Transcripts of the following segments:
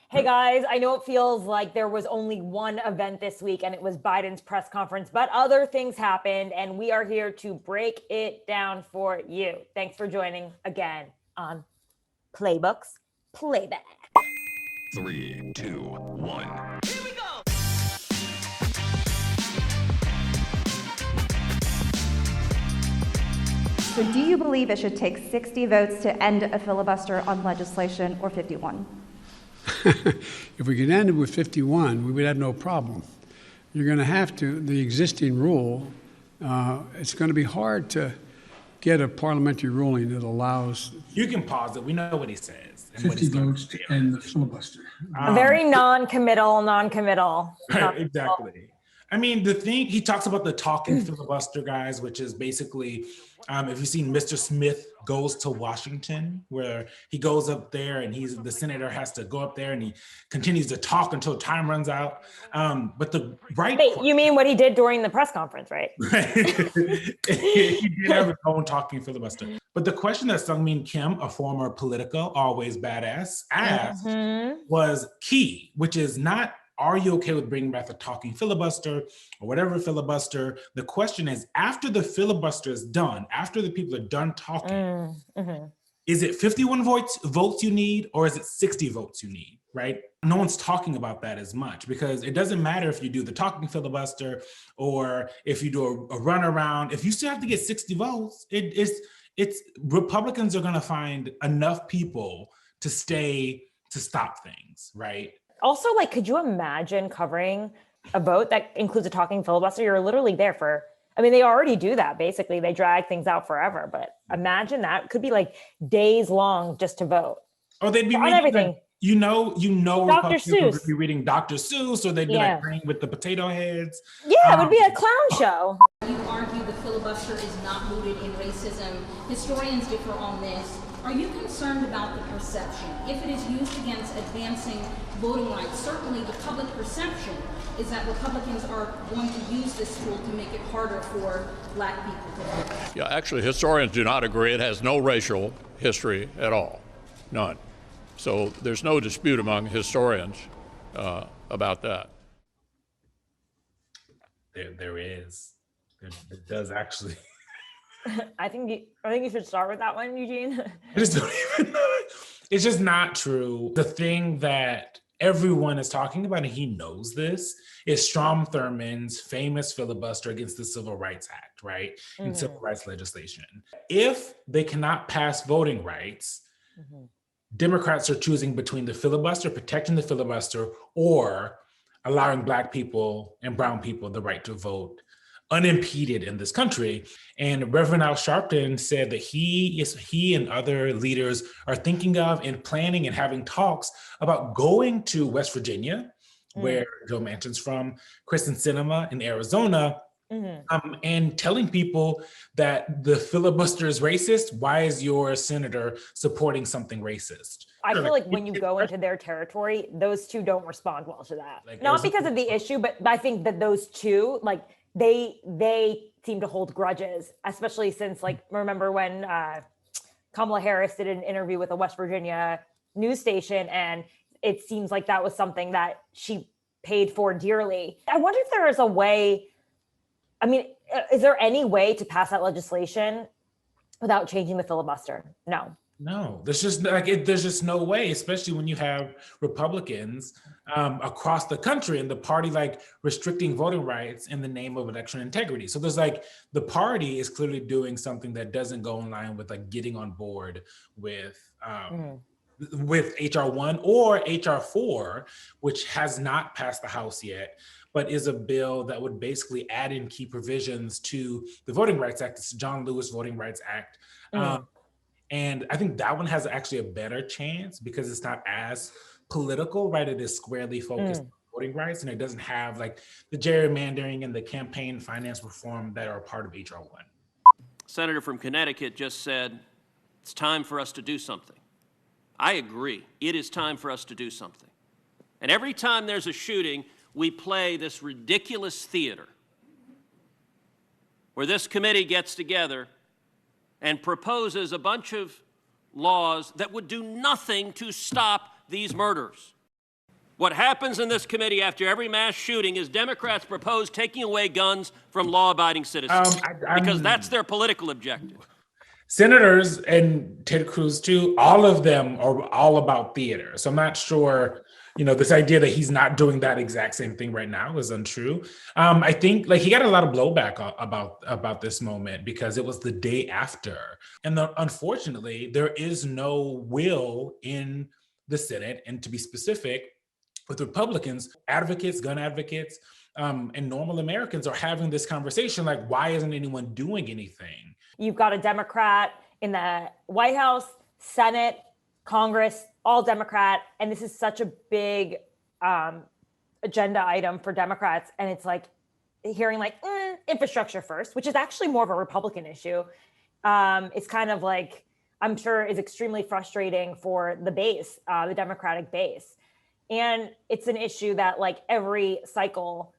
Hey guys, I know it feels like there was only one event this week and it was Biden's press conference, but other things happened and we are here to break it down for you. Thanks for joining again on Playbooks Playback. 3, 2, 1. Here we go. So do you believe it should take 60 votes to end a filibuster on legislation or 51? If we could end it with 51, we would have no problem. You're going to have to, the existing rule, it's going to be hard to get a parliamentary ruling that allows... You can pause it. We know what he says. 50 votes to end the filibuster. Very non-committal. Right, exactly. I mean, the thing, he talks about the talking filibuster, guys, which is basically, if you've seen Mr. Smith Goes to Washington, where he goes up there and the senator has to go up there and he continues to talk until time runs out. But the right... Wait, you mean what he did during the press conference, right? He did have his own talking filibuster. But the question that Sungmin Kim, a former Politico, always badass, asked was key, which is not, are you okay with bringing back the talking filibuster or whatever filibuster? The question is, after the filibuster is done, after the people are done talking, is it 51 votes you need, or is it 60 votes you need, right? No one's talking about that as much, because it doesn't matter if you do the talking filibuster or if you do a runaround. If you still have to get 60 votes, it's Republicans are gonna find enough people to stop things, right? Also, like, could you imagine covering a vote that includes a talking filibuster? You're literally there for, I mean, they already do that. Basically, they drag things out forever. But imagine that. It could be like days long just to vote. Oh, they'd be on reading, everything. Like, you know, Dr. Republicans would Seuss. be reading Dr. Seuss, or they'd be like playing with the potato heads. Yeah, it would be a clown show. You argue the filibuster is not rooted in racism. Historians differ on this. Are you concerned about the perception? If it is used against advancing voting rights, certainly the public perception is that Republicans are going to use this tool to make it harder for Black people to vote. Yeah, actually, historians do not agree. It has no racial history at all, none. So there's no dispute among historians about that. There is. It does actually. I think you should start with that one, Eugene. I just don't even know. It's just not true. The thing that everyone is talking about, and he knows this, is Strom Thurmond's famous filibuster against the Civil Rights Act, right? And civil rights legislation. If they cannot pass voting rights, Democrats are choosing between the filibuster, protecting the filibuster, or allowing Black people and brown people the right to vote unimpeded in this country. And Reverend Al Sharpton said that he and other leaders are thinking of and planning and having talks about going to West Virginia, where Joe Manchin's from, Kristen Sinema in Arizona, and telling people that the filibuster is racist. Why is your senator supporting something racist? I feel like when you go into their territory, those two don't respond well to that. Like, not because of the issue, but I think that those two, like, they seem to hold grudges, especially since, like, remember when Kamala Harris did an interview with a West Virginia news station, and it seems like that was something that she paid for dearly. I wonder if there is a way, I mean, is there any way to pass that legislation without changing the filibuster? No, there's just no way, especially when you have Republicans across the country and the party like restricting voting rights in the name of election integrity. So there's like, the party is clearly doing something that doesn't go in line with like getting on board with HR 1 or HR 4, which has not passed the House yet, but is a bill that would basically add in key provisions to the Voting Rights Act. It's John Lewis Voting Rights Act. And I think that one has actually a better chance because it's not as political, right? It is squarely focused on voting rights, and it doesn't have like the gerrymandering and the campaign finance reform that are part of HR 1. Senator from Connecticut just said, it's time for us to do something. I agree. It is time for us to do something. And every time there's a shooting, we play this ridiculous theater where this committee gets together and proposes a bunch of laws that would do nothing to stop these murders. What happens in this committee after every mass shooting is Democrats propose taking away guns from law-abiding citizens because that's their political objective. Senators and Ted Cruz too, all of them are all about theater. So I'm not sure, this idea that he's not doing that exact same thing right now is untrue. I think he got a lot of blowback about this moment because it was the day after. And unfortunately, there is no will in the Senate, and to be specific, with Republicans, advocates, gun advocates, and normal Americans are having this conversation like, why isn't anyone doing anything? You've got a Democrat in the White House, Senate, Congress, all Democrat. And this is such a big agenda item for Democrats. And it's like hearing infrastructure first, which is actually more of a Republican issue. It's kind of like, I'm sure is extremely frustrating for the base, the Democratic base. And it's an issue that every cycle,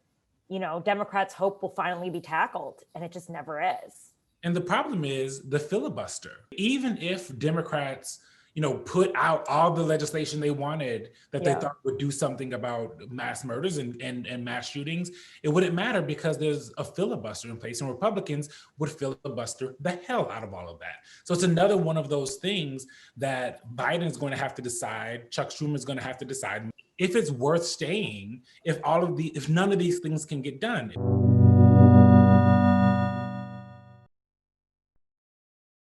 Democrats hope will finally be tackled, and it just never is. And the problem is the filibuster. Even if Democrats, put out all the legislation they wanted that they thought would do something about mass murders and mass shootings, it wouldn't matter because there's a filibuster in place, and Republicans would filibuster the hell out of all of that. So it's another one of those things that Biden's going to have to decide, Chuck Schumer's going to have to decide if it's worth staying if none of these things can get done.